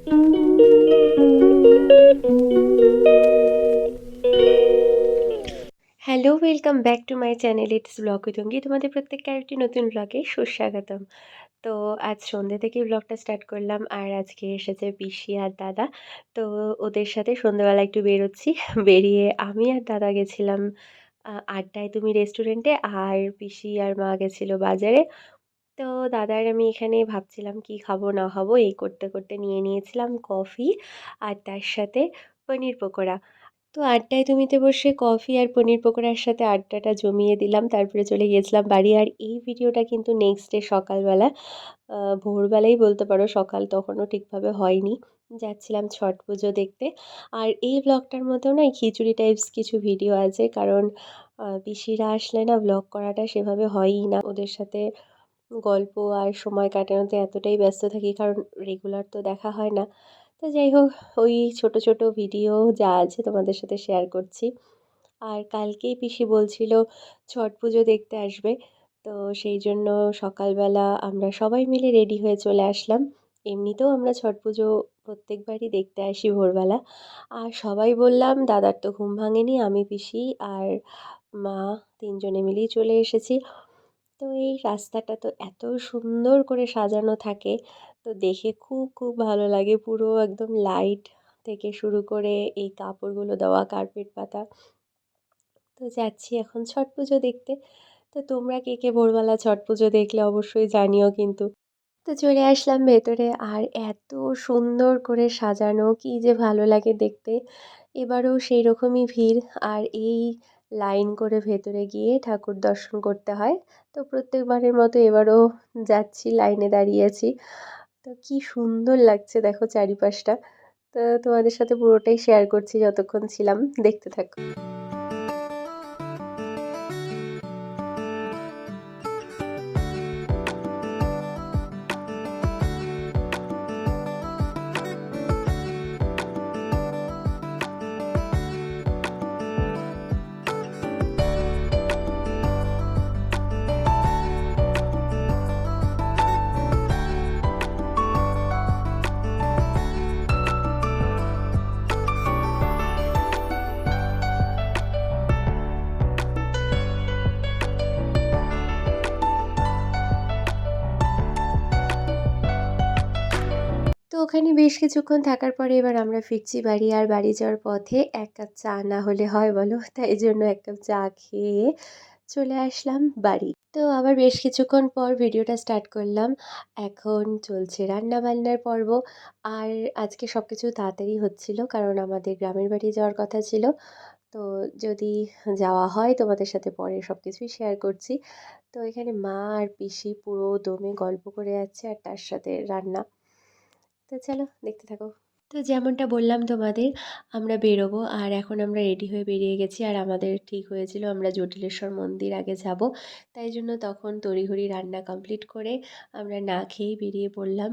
Hello, welcome back to my channel it's blog with Anki. তোমাদের প্রত্যেককে আরেকটি নতুন ব্লগে সুস্বাগতম। তো আজ সন্ধ্যে থেকেই ব্লগটা স্টার্ট করলাম আর আজকে এসেছে পিসি আর দাদা। তো ওদের সাথে সন্ধ্যেবেলা একটু বেরোচ্ছি। বেরিয়ে আমি আর দাদা গেছিলাম আড্ডায় তুমি রেস্টুরেন্টে, আর পিসি আর মা গেছিলো বাজারে। তো দাদা আর আমি এখানে ভাবছিলাম কি খাবো না খাবো, এই করতে করতে নিয়ে নিয়েছিলাম কফি আর তার সাথে পনির পকোড়া। তো আড্ডায় তুমিতে বসে কফি আর পনির পকোড়ার সাথে আড্ডাটা জমিয়ে দিলাম। তারপরে চলে গিয়েছিলাম বাড়ি। আর এই ভিডিওটা কিন্তু নেক্সট ডে সকালবেলা, ভোরবেলাই বলতে পারো, সকাল তখনও ঠিকভাবে হয়নি। যাচ্ছিলাম ছট পুজো দেখতে। আর এই ব্লগটার মধ্যেও না খিচুড়ি টাইপস কিছু ভিডিও আছে, কারণ পিসিরা আসলে না ব্লগ করাটা সেভাবে হয়ই না। ওদের সাথে গল্প আর সময় কাটানোতে এতটাই ব্যস্ত থাকি, কারণ রেগুলার তো দেখা হয় না। তো যাই হোক, ওই ছোট ছোট ভিডিও যা আছে তোমাদের সাথে শেয়ার করছি। আর কালকেই পিসি বলছিল ছট পুজো দেখতে আসবে। তো সেই জন্য সকালবেলা আমরা সবাই মিলে রেডি হয়ে চলে আসলাম। এমনিতেও আমরা ছট পুজো প্রত্যেকবারই দেখতে আসি ভোরবেলা। আর সবাই বললাম, দাদার তো ঘুম ভাঙেনি, আমি পিসি আর মা তিনজনে মিলেই চলে এসেছি। তো এই রাস্তাটা তো এত সুন্দর করে সাজানো থাকে, তো দেখে খুব খুব ভালো লাগে। পুরো একদম লাইট থেকে শুরু করে এই কাপড়গুলো দেওয়া, কার্পেট পাতা। তো যাচ্ছি এখন ছট পুজো দেখতে। তো তোমরা কে কে ভোরবেলা ছট পুজো দেখলে অবশ্যই জানিও কিন্তু। তো চলে আসলাম ভেতরে, আর এত সুন্দর করে সাজানো, কি যে ভালো লাগে দেখতে। এবারেও সেই রকমই ভিড়, আর এই লাইন করে ভেতরে গিয়ে ঠাকুর দর্শন করতে হয়। তো প্রত্যেকবারের মতো এবারও যাচ্ছি, লাইনে দাঁড়িয়েছি। তো কি সুন্দর লাগছে দেখো চারিপাশটা। তো তোমাদের সাথে পুরোটাই শেয়ার করছি যতক্ষণ ছিলাম, দেখতে থাকো। তো ওখানে বেশ কিছুক্ষণ থাকার পরে এবার আমরা ফিরছি বাড়ি। আর বাড়ি যাওয়ার পথে এক কাপ চা না হলে হয় বলো? তাই জন্য এক কাপ চা খেয়ে চলে আসলাম বাড়ি। তো আবার বেশ কিছুক্ষণ পর ভিডিওটা স্টার্ট করলাম। এখন চলছে রান্না-বান্নার পর্ব। আর আজকে সবকিছু তাড়াতাড়ি হচ্ছিল, কারণ আমাদের গ্রামের বাড়ি যাওয়ার কথা ছিল। তো যদি যাওয়া হয় তোমাদের সাথে পরে সবকিছুই শেয়ার করছি। তো এখানে মা আর পিসি পুরো দমে গল্প করে যাচ্ছে, আর তার সাথে রান্না। তো চলো দেখতে থাকো। তো যেমনটা বললাম তোমাদের, আমরা বেরোবো আর এখন আমরা রেডি হয়ে বেরিয়ে গেছি। আর আমাদের ঠিক হয়েছিল আমরা জটিলেশ্বর মন্দির আগে যাব। তাই জন্য তখন তড়িঘড়ি রান্না কমপ্লিট করে আমরা না খেয়েই বেরিয়ে পড়লাম।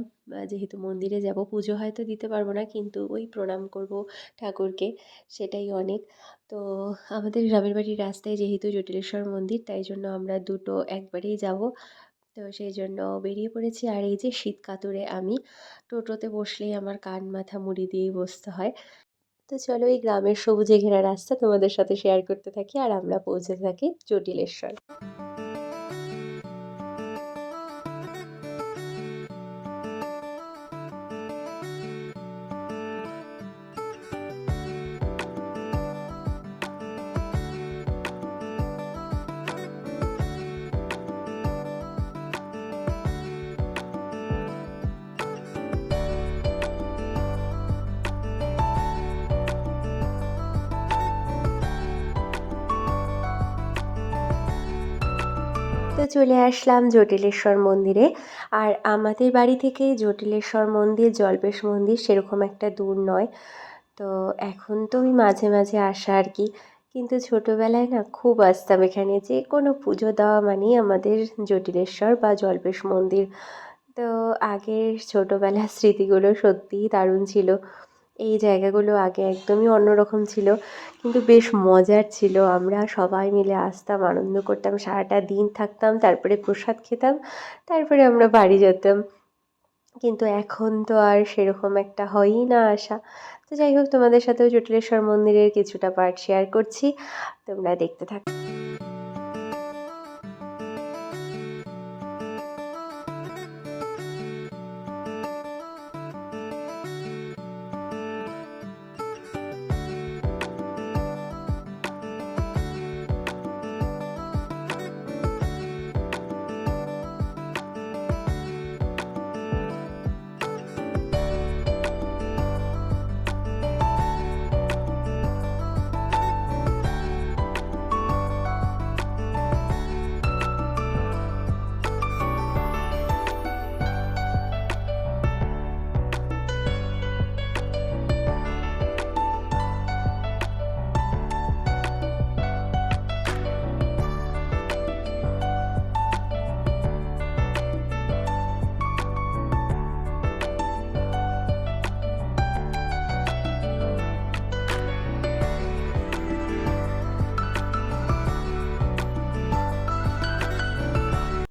যেহেতু মন্দিরে যাব, পুজো হয়তো দিতে পারবো না, কিন্তু ওই প্রণাম করব ঠাকুরকে, সেটাই অনেক। তো আমাদের গ্রামের বাড়ির রাস্তায় যেহেতু জটিলেশ্বর মন্দির, তাই জন্য আমরা দুটো একবারেই যাব। তো সেই জন্য বেরিয়ে পড়েছি। আর এই যে শীত কাতুরে আমি, টোটোতে বসলেই আমার কান মাথা মুড়ি দিয়েই বসতে হয়। তো চলো এই গ্রামের সবুজে ঘেরা রাস্তা তোমাদের সাথে শেয়ার করতে থাকি, আর আমরা পৌঁছে থাকি জটিলেশ্বর। তো চলে আসলাম জটিলেশ্বর মন্দিরে। আর আমাদের বাড়ি থেকে জটিলেশ্বর মন্দির, জল্পেশ মন্দির সেরকম একটা দূর নয়। তো এখন তো ওই মাঝে মাঝে আসা আর কি। কিন্তু ছোটোবেলায় না খুব আসতাম এখানে, যে কোনো পুজো দেওয়া মানেই আমাদের জটিলেশ্বর বা জল্পেশ মন্দির। তো আগের ছোটোবেলার স্মৃতিগুলো সত্যিই দারুণ ছিল। এই জায়গাগুলো আগে একদমই অন্যরকম ছিল, কিন্তু বেশ মজার ছিল। আমরা সবাই মিলে আসতাম, আনন্দ করতাম, সারাটা দিন থাকতাম, তারপরে প্রসাদ খেতাম, তারপরে আমরা বাড়ি যেতাম। কিন্তু এখন তো আর সেরকম একটা হয়ই না আসা। তো যাই হোক, তোমাদের সাথেও জটিলেশ্বর মন্দিরের কিছুটা পার্ট শেয়ার করছি। তোমরা দেখতে থাকো।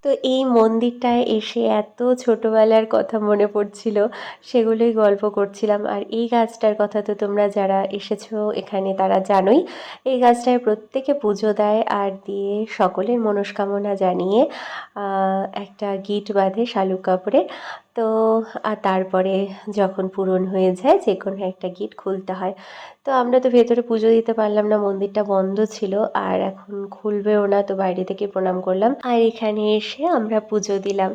তো এই মন্দিরটায় এসে এত ছোটবেলার কথা মনে পড়ছিল, সেগুলোই গল্প করছিলাম। আর এই গাছটার কথা তো তোমরা যারা এসেছো এখানে তারা জানোই। এই গাছটায় প্রত্যেকে পুজো দেয় আর দিয়ে সকলের মনস্কামনা জানিয়ে একটা গিট বাঁধে শালুক কাপড়ে। তো তারপরে যখন পূরণ হয়ে যায় যে কোনো একটা গিট খুলতে হয়। তো আমরা তো ভেতরে পুজো দিতে পারলাম না, মন্দিরটা বন্ধ ছিল আর এখন খুলবেও না, তো বাইরে থেকে প্রণাম করলাম আর এখানে এসে আমরা পুজো দিলাম।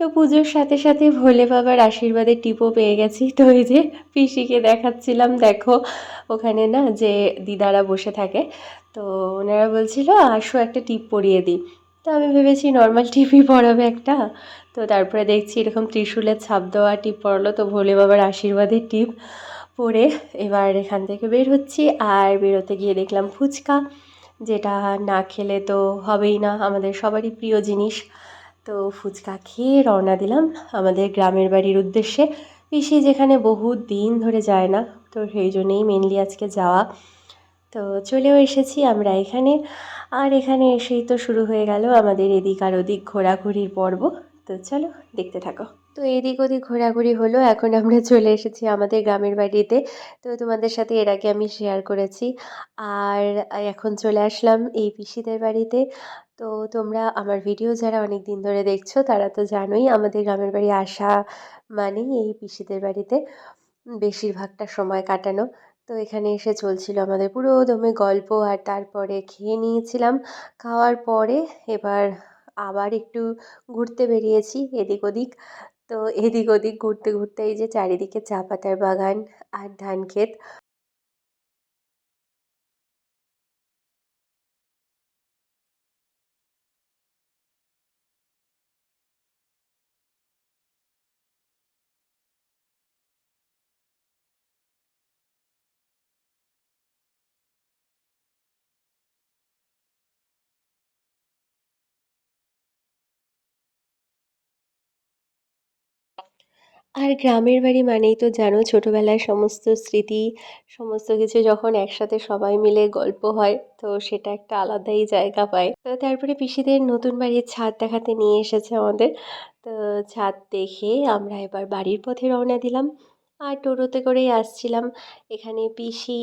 তো পুজোর সাথে সাথে ভোলে বাবার আশীর্বাদের টিপও পেয়ে গেছি। তো এই যে পিসিকে দেখাচ্ছিলাম, দেখো ওখানে না যে দিদারা বসে থাকে, তো ওনারা বলছিল আসো একটা টিপ পরিয়ে দিই। তো আমি ভেবেছি নর্মাল টিপই পরাবে একটা, তো তারপরে দেখছি এরকম ত্রিশূলের ছাপ দেওয়া টিপ পরালো। তো ভোলে বাবার আশীর্বাদের টিপ পরে এবার এখান থেকে বের হচ্ছি। আর বেরোতে গিয়ে দেখলাম ফুচকা, যেটা না খেলে তো হবেই না, আমাদের সবারই প্রিয় জিনিস। তো ফুচকা খেয়ে রওনা দিলাম আমাদের গ্রামের বাড়ির উদ্দেশ্যে। পিসি যেখানে বহু দিন ধরে যায় না, তো সেই জন্যেই মেনলি আজকে যাওয়া। তো চলেও এসেছি আমরা এখানে। আর এখানে এসেই তো শুরু হয়ে গেল আমাদের এদিক আর ওদিক ঘোরাঘুরির পর্ব। তো চলো দেখতে থাকো। তো এদিক ওদিক ঘোরাঘুরি হলো, এখন আমরা চলে এসেছি আমাদের গ্রামের বাড়িতে। তো তোমাদের সাথে এর আগে আমি শেয়ার করেছি। আর এখন চলে আসলাম এই পিসিদের বাড়িতে। তো তোমরা আমার ভিডিও যারা অনেক দিন ধরে দেখছো তারা তো জানোই আমাদের গ্রামের বাড়ি আসা মানেই এই পিসিদের বাড়িতে বেশিরভাগটা সময় কাটানো। তো এখানে এসে চলছিল আমাদের পুরো দমে গল্প, আর তারপরে খেয়ে নিয়েছিলাম। খাওয়ার পরে এবার আবার একটু ঘুরতে বেরিয়েছি এদিক ওদিক। তো এদিক ওদিক ঘুরতে ঘুরতে এই যে চারিদিকে চা পাতার বাগান আর ধান ক্ষেত। আর গ্রামের বাড়ি মানেই তো জানো ছোটবেলায় সমস্ত স্মৃতি, সমস্ত কিছু যখন একসাথে সবাই মিলে গল্প হয়, তো সেটা একটা আলাদাই জায়গা পায়। তো তারপরে পিসিদের নতুন বাড়ির ছাদ দেখাতে নিয়ে এসেছে আমাদের। তো ছাদ দেখে আমরা এবার বাড়ির পথে রওনা দিলাম। আর টোটোতে করেই আসছিলাম। এখানে পিসি,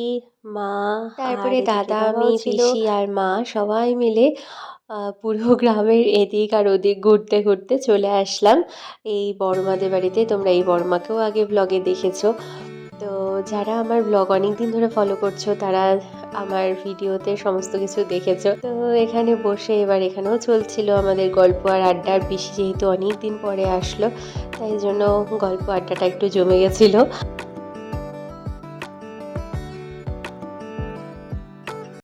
মা, তারপরে দাদা, আমি, পিসি আর মা সবাই মিলে পুরো গ্রামের এদিক আর ওদিক ঘুরতে ঘুরতে চলে আসলাম এই বড়মাদের বাড়িতে। তোমরা এই বড়মাকেও আগে ব্লগে দেখেছো। তো যারা আমার ব্লগ অনেকদিন ধরে ফলো করছো তারা আমার ভিডিওতে সমস্ত কিছু দেখেছো। তো এখানে বসে এবার এখানেও চলছিল আমাদের গল্প আর আড্ডা। আর পিসি যেহেতু অনেকদিন পরে আসলো, তাই জন্য গল্প আড্ডাটা একটু জমে গেছিলো।